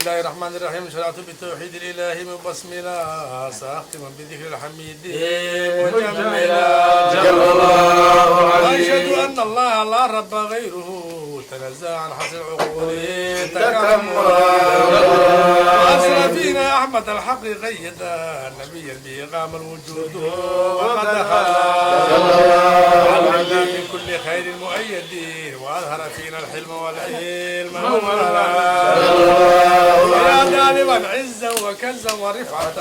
الله الرحمن الرحيم. شرعت بالتوحيد الإلهي من بسملة سأختم بذكر الحميد مجملا جل الله عليه. وأشهد أن الله لا رب غيره تنزه عن حصر العقول تكملا. وأرسل فينا أحمد الحق قيدا نبيا به قام الوجود وقد خلا من كل خير مؤيد وأظهر فينا الحلم والعلم يا طالبا عزا وكنزا ورفعة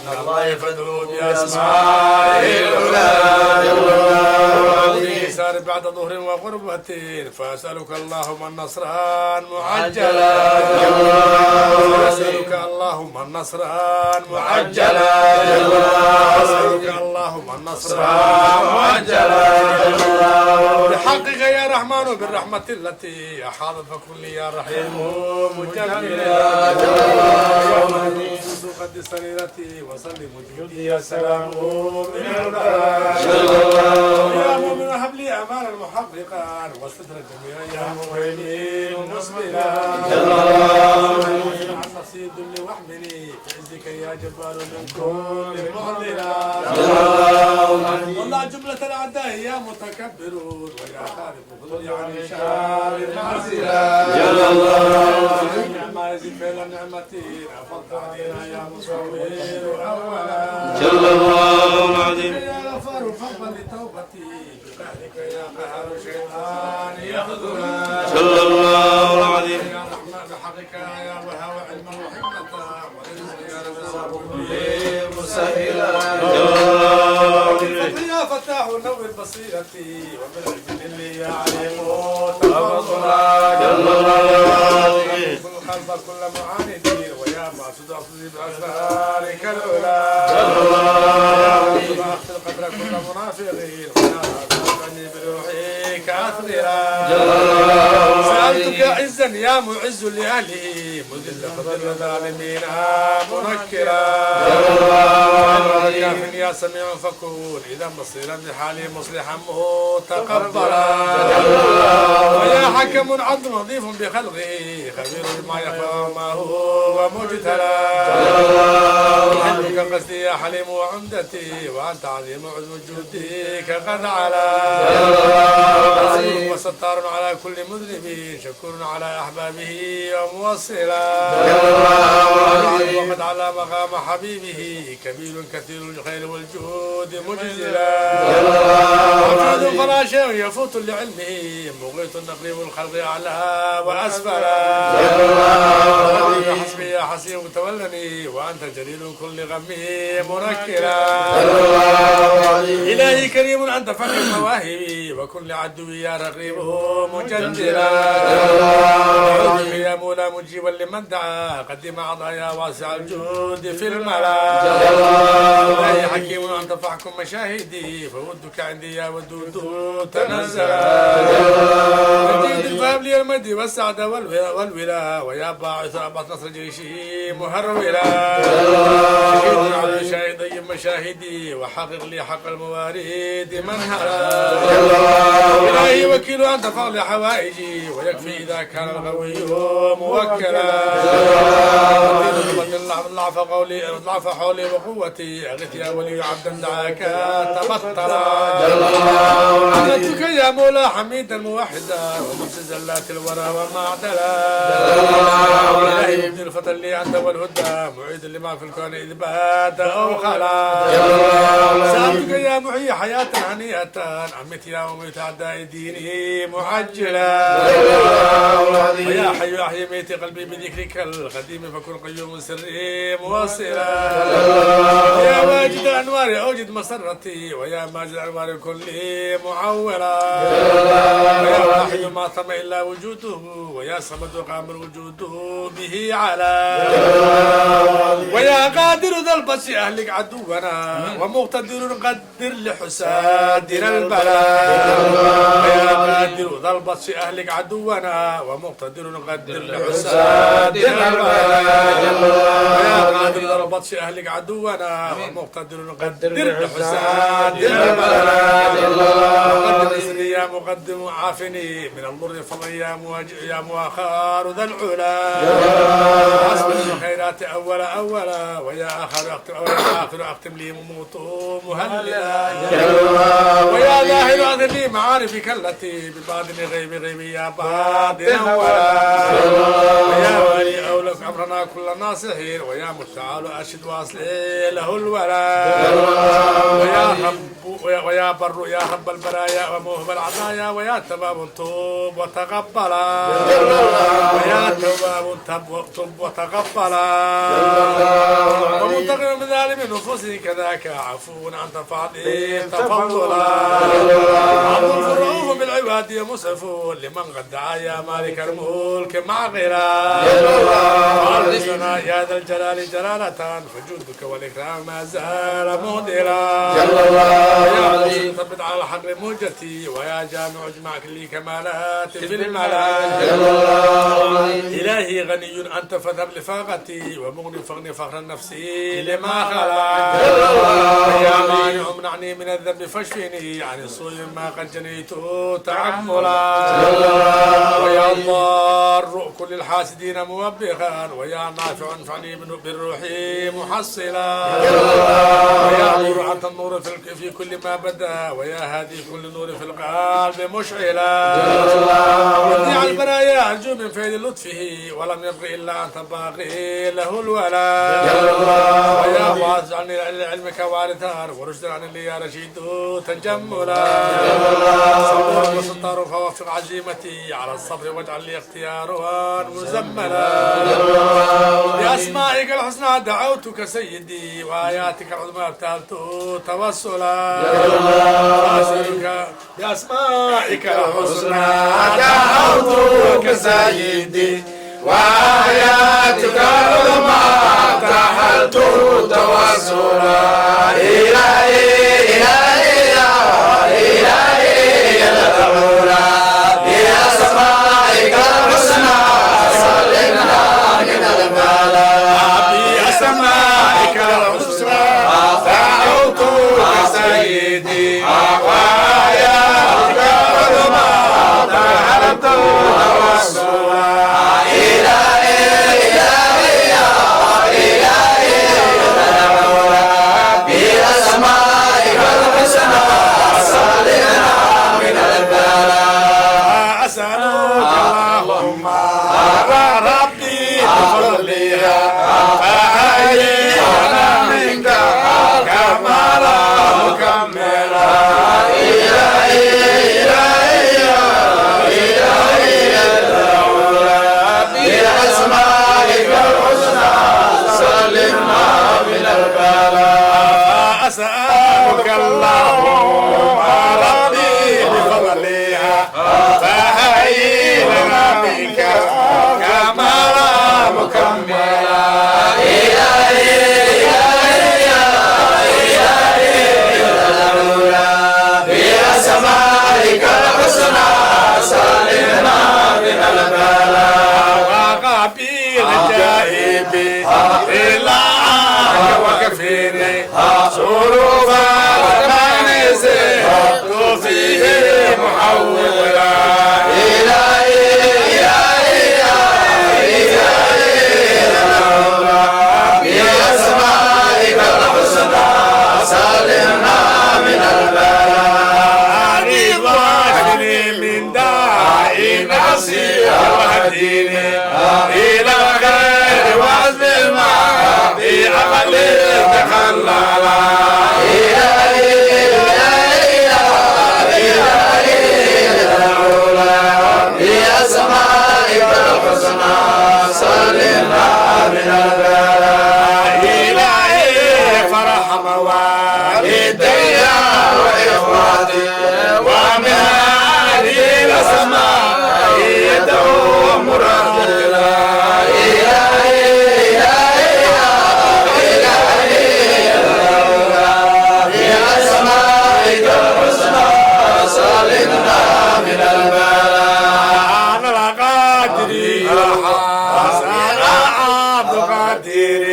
من الله فادعوا بأسمائه العلى سار بعد ظهر وغربة فأسألك اللهم النصران معجلا أسألك اللهم النصران معجلا أسألك اللهم النصران معجلا بحقك يا رحمن بالرحمة التي أحاطت فكن لي يا رحيم مجملا قد سريرتي وسلم وجودي يا سلام من البلاء يا مؤمن هب لي امانا محققا واستدر جميع يا مهيمن مصبرا عن نفسي الذل واحمني بعزك يا جبار من كل معضلا والله جملة الاعداء يا متكبرون ويا خالق خذني عن شر المعزلة جل الله ما يزيد بين نعمتي افضل علينا يا مصور اولا جل الله العظيم يا غفار فضلا لتوبتي بقهرك يا قهر الشيطان ياخذنا جل الله العظيم يا رحمن بحقك يا وهاب علما وحكمة ورزقا يا رزاق مسهلا جل الله يا فتاح نور بصيرتي وبالعلم اللي يا عليم تفضلا جل الله خلف كل معاند ويا معصود أصلي بأسرارك الأولى وأخذ قدر كل منافقين وأخذني بروحي كأثرها سألتك عزا يا معز لأهله مذل فضل الظالمين منكرا يا سميع فكون إذا مصيرا بحالي مصلحا متقبلا ويا حكم عدل نظيف بخلقه خبير بما يخفى ما هو مجتلى حلمك قصدي يا حليم وعمدتي وأنت عظيم عز وجودك قد علا وستار على كل مذنب شكور على أحبابه وموصلا وقد على مقام حبيبه كبير كثير الخير والجود مجزلا وجود فلا شيء يفوت لعلمه مغيث النقيب الخلق أعلى وأسفلا حسبي يا حسيب تولني وأنت جليل كل غمي منكلا إلهي كريم أنت فخر المواهب وكل عدوي يا رقيبه مجدلا يا مولى مجيبا لمن دعا قدم عطايا واسع الجود في الملا إلهي حكيم أنت فاحكم مشاهدي فودك عندي يا ودود تنزلا مجيد الفهم لي المجد والسعد والولا ويا باعث ربط نصر جيشي مهرولا شهيد على شاهد مشاهدي وحقق لي حق المواريد من هلا إلهي وكيل أنت فضل حوائجي ويكفي إذا كان الغوي موكلا ضعف قولي ضعف حولي وقوتي أغث يا ولي عبدا دعاك تبطلا عبدتك يا مولى حميدا موحدا ومحسن زلات الورى ومعدلا إلهي مبدي الفتى اللي أنت والهدى معيد لما في الكون إذ بات أو خلا سألتك يا محيي حياة هنيئة عمت يا وميت أعداء ديني معجلا ويا حي أحيي ميت قلبي بذكرك القديم فكن قيوم سري موصلا يا واجد أنواري أوجد مسرتي ويا ماجد أنواري كلي معولا ويا واحد ما طمع إلا وجوده ويا صمد قام الوجود به على ويا قادر ذا البطش أهلك عدونا ومقتدر قدر لحسادنا البلاء ويا قادر ذا البطش أهلك عدونا ومقتدر قدر لحسادنا البلاء ويا قادر ذا البطش أهلك عدونا ومقتدر قدر لحسادنا البلاء قدر اسري يا مقدم عافني من الضر فضل يا مواخار ذا العلا الصلاة أولا ويا آخر أختم لي موت مهللا ويا ظاهر أذن لي معارفك التي بباطن غيبي يا باطن ويا ولي أولك أمرنا كل ناصحين ويا متعال أشد واصلي له الولاء ويا بر يا رب البرايا وموهب العطايا ويا تمام طوب وتقبلا ويا تواب طب وتقبلا ومنتقم من ظالم نفوسه كذاك عفو أنت فاضي تفضلا عبد الرؤوف بالعباد مسعف لمن قد دعا يا مالك الملك معقلا يا ذا الجلال جلالة فجودك والإكرام ما زال مهدرا يا ثبت على حق موجتي ويا جامع اجمع كل كمالات في الملا إلهي غني أنت فذهب لفاقتي ومغني فغني فخر نفسي لما خلا يا مانع امنعني من الذنب فاشفني عن السوء ما قد جنيت تعملا ويا ضار كل الحاسدين موبخا ويا نافع انفعني بالروح محصلا ويا نور أنت النور في كل ما بدا ويا هادي كل نور في القلب مشعلا وديع البرايا أرجو من فيض لطفه ولم يبغي إلا أنت باقي له الولاء ويا واجعلني لعلمك وارثا ورشدا عن اللي يا رشيد تجملا صبر وستار فوفق عزيمتي على الصبر واجعل لي اختيارها مزملا بأسمائك الحسنى دعوتك سيدي وآياتك العظمى ابتهلت توسلا أسألك بأسمائك الحسنى دعوتك سيدي وآياتك العظمى ابتهلت توسلا إلهي بأسمائك الحسنى سلمنا من البلاء بأسمائك الحسنى دعوتك سيدي وآياتك العظمى ابتهلت توسلا بأسمائك الحسنى سلمنا من البلاء أسألك اللهم ربي بفضلها فأعيننا منك كمالا مكملا بأسمائك الحسنى سلمنا من البلاء أسألك اللهم ربي بفضلها فأعيننا منك كمالا مكملا بأسمائك الحسنى سلمنا من البلاء وقابل الجائب إلا وكفيني صروفا ومانزي فيه محولا بأسمائك الحسنى سلمنا من البلاء واجني من داء نفسي واهديني إلى الخير وعزم ما في عملي تخللا بأسمائك الحسنى سلمنا من البلاء إلهي فرح موالدي وإخواتي ومن هذه الأسماء يدعو مرتلا بأسمائك الحسنى سلمنا من البلاء أنا القادر حسن عبد القادر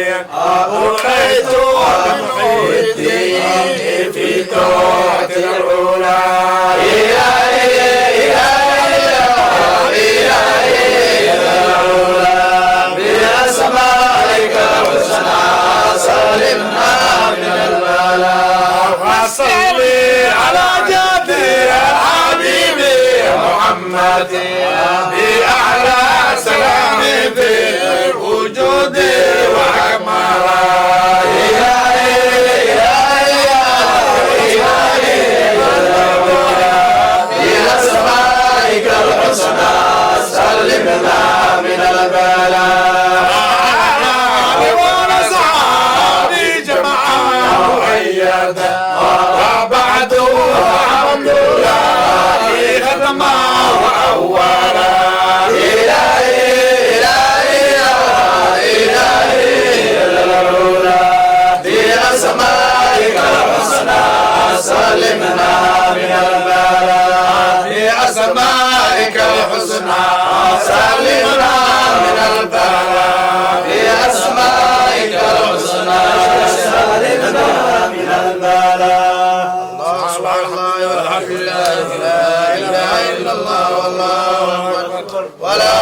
ألقيت بمحيي الدين في توعة العلا بأسمائك رحمتي بأعلى سلام في الوجود وأكملها بأسمائك الحسنى سلمنا من البلاء ونسعى جمعا مؤيدا وبعد الحمد لله ختما وأولا بأسمائك الحسنى سلمنا من البلاء بأسمائك الحسنى سلمنا من البلاء بأسمائك الحسنى سلمنا من البلاء سبحان الله والحمد لله لا إله إلا الله والله أكبر ولا